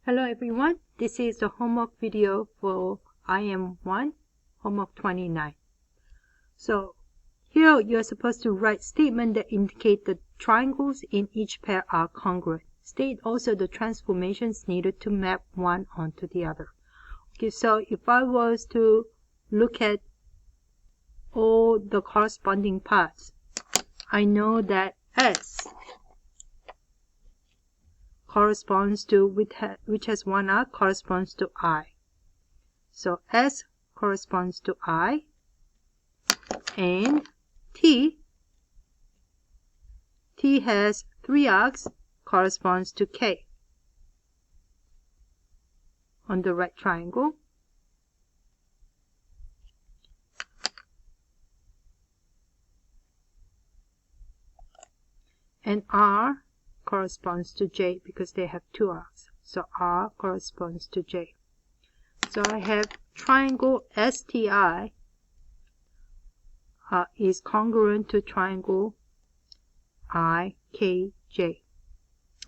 Hello everyone, this is the homework video for Im1, homework 29. So here you're supposed to write statements that indicate the triangles in each pair are congruent. State also the transformations needed to map one onto the other. Okay, so if I was to look at all the corresponding parts, I know that S corresponds to, which has one arc, corresponds to I. So S corresponds to I, and T has three arcs, corresponds to K on the right triangle. And R corresponds to J because they have two arcs. So R corresponds to J. So I have triangle STI is congruent to triangle IKJ.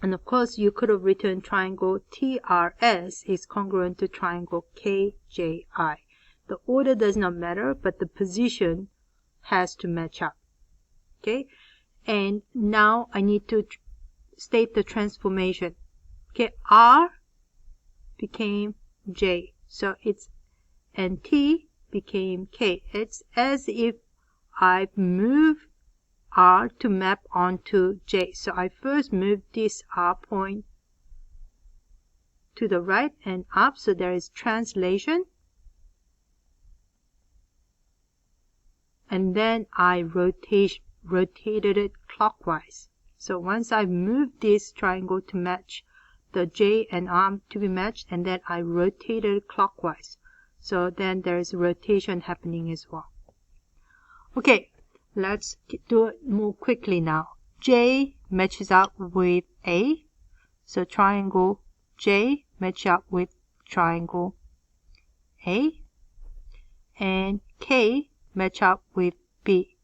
And of course, you could have written triangle TRS is congruent to triangle KJI. The order does not matter, but the position has to match up. Okay? And now I need to state the transformation. Okay, R became J. So it's, and T became K. It's as if I've moved R to map onto J. So I first moved this R point to the right and up. So there is translation. And then I rotated it clockwise. So once I've moved this triangle to match the J and R to be matched, and then I rotated it clockwise. So then there is rotation happening as well. Okay, let's do it more quickly now. J matches up with A. So triangle J match up with triangle A. And K match up with B,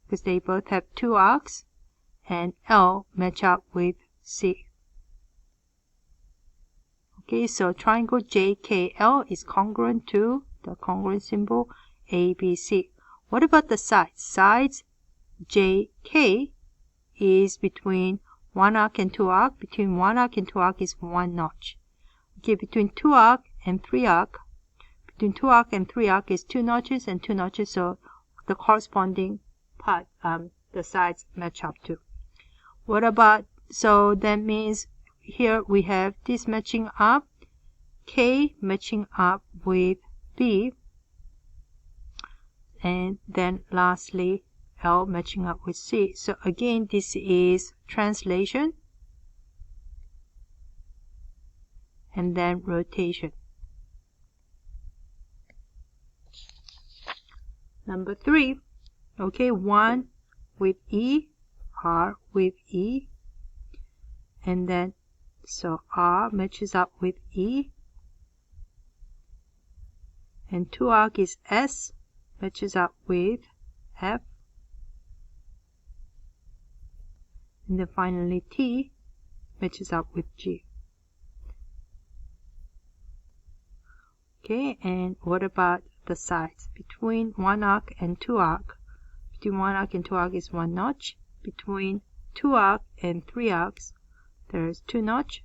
because they both have two arcs, and L match up with C. Okay, so triangle JKL is congruent to the congruent symbol ABC. What about the sides? Sides JK is between one arc and two arc. Between one arc and two arc is one notch. Okay, between two arc and three arc, between two arc and three arc is two notches and two notches. So the corresponding part, the sides match up to. What about, so that means here we have this matching up, K matching up with B, and then lastly L matching up with C. So again, this is translation and then rotation. Number 3, okay, 1 with E, R with E, and then so R matches up with E, and 2 arc is S matches up with F, and then finally T matches up with G. Okay, and what about the sides? Between one arc and two arc, between one arc and two arc is one notch. Between two arc and three arcs, there's two notch,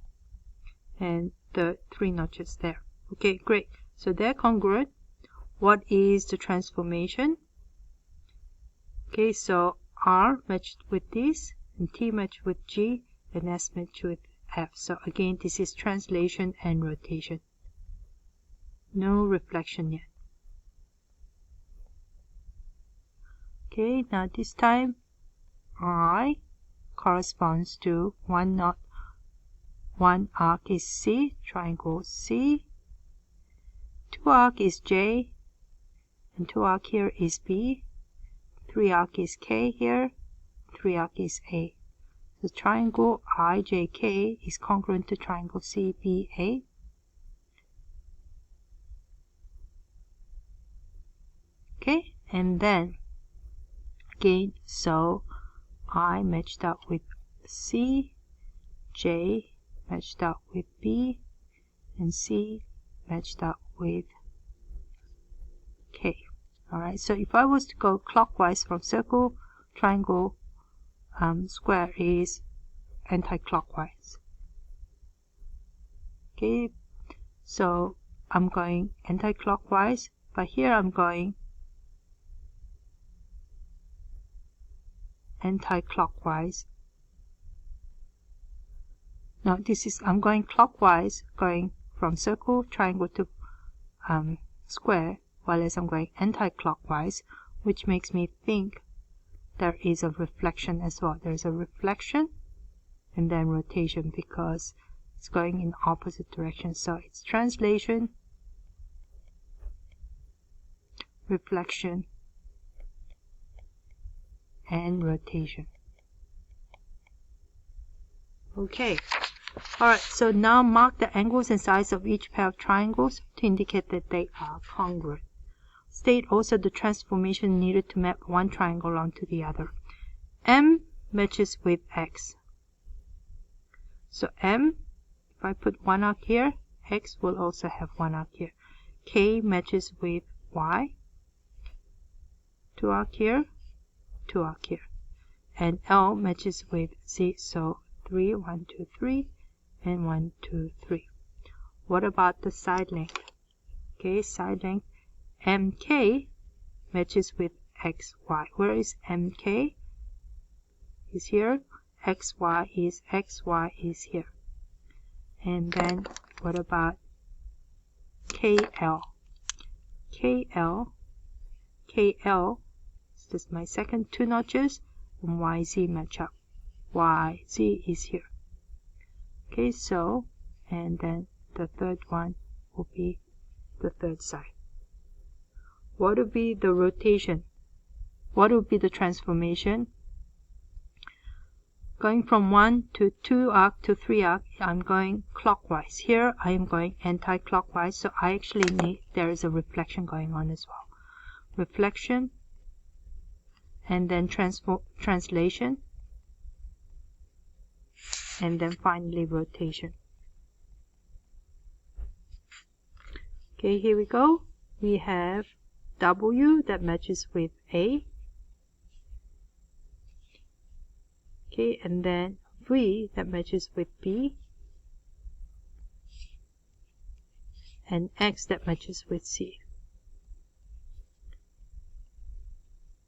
and the three notches there. Okay, great. So they're congruent. What is the transformation? Okay, so R matched with this, and T matched with G, and S matched with F. So again, this is translation and rotation. No reflection yet. Okay, now this time I corresponds to one arc is C, triangle C, two arc is J, and two arc here is B, three arc is K here, three arc is A. The triangle IJK is congruent to triangle CBA. Okay, and then again, so I matched up with C, J, matched up with B, and C matched up with K. Alright, so if I was to go clockwise from circle, triangle, square is anti-clockwise. Okay, so I'm going anti-clockwise, but here I'm going anti-clockwise. No, I'm going clockwise, going from circle, triangle to square, while as I'm going anti-clockwise, which makes me think there is a reflection as well. There's a reflection and then rotation because it's going in opposite direction. So it's translation, reflection, and rotation. Okay. Alright, so now mark the angles and sides of each pair of triangles to indicate that they are congruent. State also the transformation needed to map one triangle onto the other. M matches with X. So M, if I put one arc here, X will also have one arc here. K matches with Y. Two arc here, two arc here. And L matches with Z. So 3, 1, 2, 3, and 1, 2, 3. What about the side length? Okay, side length. MK matches with XY. Where is MK? Is here. XY is here. And then what about KL? KL is just my second two notches, and YZ match up. YZ is here. Okay, so, and then the third one will be the third side. What would be the rotation? What would be the transformation? Going from 1 to 2 arc to 3 arc, I'm going clockwise. Here I am going anti-clockwise, so I actually need, there is a reflection going on as well. Reflection, and then translation, and then finally rotation. Okay, here we go. We have W that matches with A. Okay, and then V that matches with B. And X that matches with C.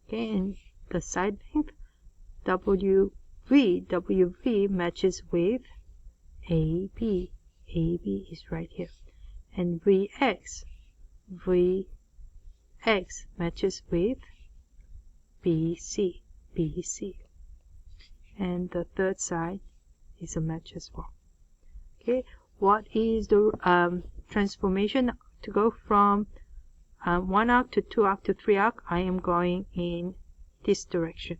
Okay, and the side length, WV matches with AB. AB is right here. And VX matches with BC. And the third side is a match as well. Okay, what is the transformation to go from 1 arc to 2 arc to 3 arc? I am going in this direction.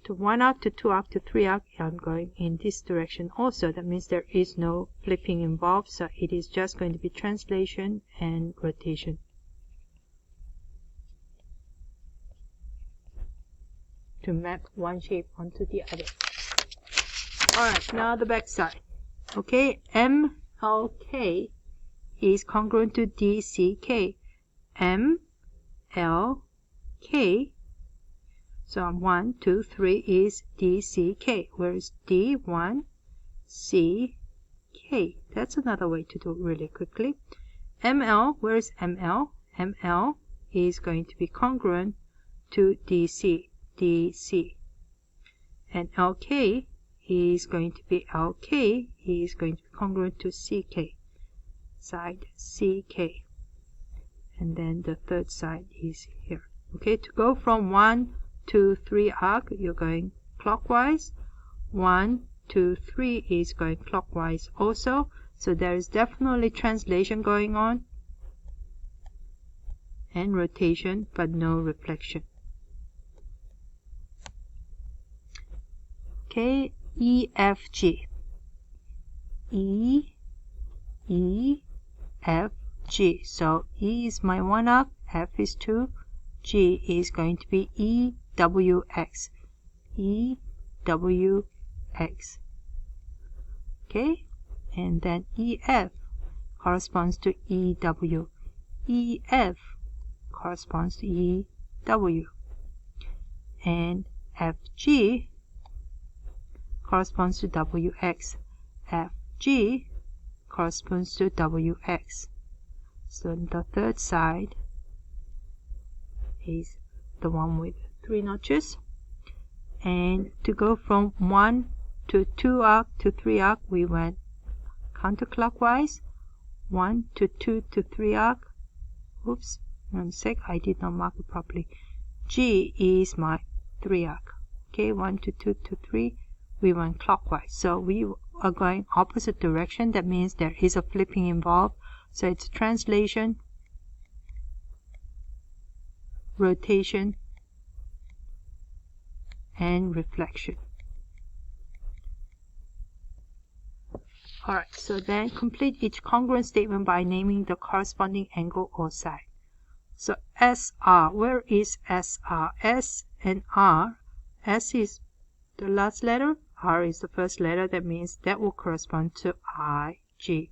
To 1 arc to 2 arc to 3 arc, I'm going in this direction also. That means there is no flipping involved, so it is just going to be translation and rotation. To map one shape onto the other. Alright, now the back side. Okay, MLK is congruent to DCK. MLK, so 1, 2, 3 is DCK. Where is D1, CK? That's another way to do it really quickly. ML, where is ML? ML is going to be congruent to DC. And LK is going to be congruent to CK, side CK, and then the third side is here. Okay, to go from 1 to 3 arc, you're going clockwise. 1, 2, 3 is going clockwise also, so there is definitely translation going on and rotation, but no reflection. Okay, EFG. EFG. So E is my 1 arc, F is 2, G is going to be EWX. EWX. Okay, and then EF corresponds to EW. EF corresponds to EW. And FG corresponds to WX. FG corresponds to WX. So the third side is the one with 3 notches. And to go from 1 to 2 arc to 3 arc, we went counterclockwise. 1 to 2 to 3 arc. Oops, 1 sec, I did not mark it properly. G is my 3 arc. Okay, 1 to 2 to 3, we went clockwise. So we are going opposite direction. That means there is a flipping involved. So it's translation, rotation, and reflection. Alright, so then complete each congruent statement by naming the corresponding angle or side. So SR, where is SR? S and R. S is the last letter, R is the first letter. That means that will correspond to IG.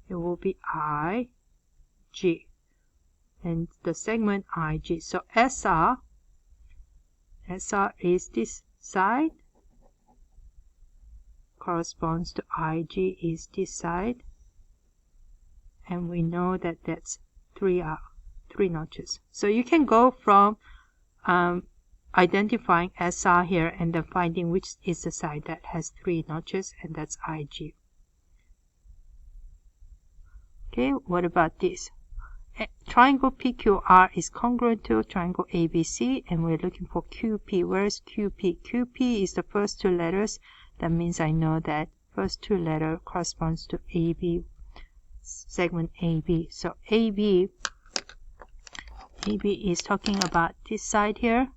It will be IG. And the segment IG. So SR is this side, corresponds to IG is this side, and we know that that's 3 notches. So you can go from identifying SR here and then finding which is the side that has 3 notches, and that's IG. Okay, what about this? Triangle PQR is congruent to triangle ABC, and we're looking for QP. Where is QP? QP is the first 2 letters. That means I know that first 2 letter corresponds to AB, segment AB. So AB is talking about this side here,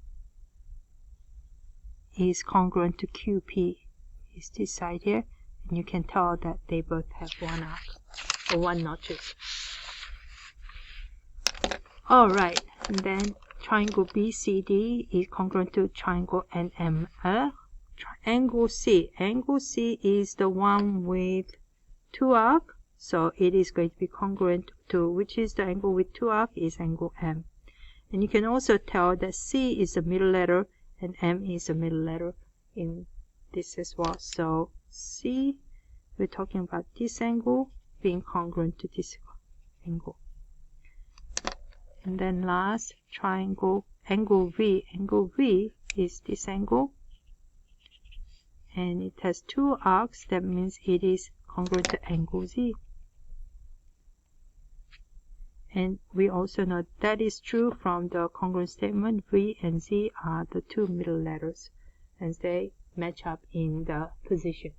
is congruent to QP, is this side here, and you can tell that they both have 1 arc or 1 notches. Alright, and then triangle BCD is congruent to triangle NMR. Angle C. Angle C is the one with 2 arc, so it is going to be congruent to which is the angle with 2 arc is angle M. And you can also tell that C is the middle letter and M is the middle letter in this as well. So C, we're talking about this angle being congruent to this angle. And then last, triangle angle V. Angle V is this angle, and it has 2 arcs. That means it is congruent to angle Z. And we also know that is true from the congruent statement. V and Z are the 2 middle letters, and they match up in the position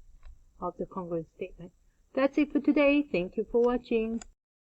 of the congruent statement. That's it for today. Thank you for watching.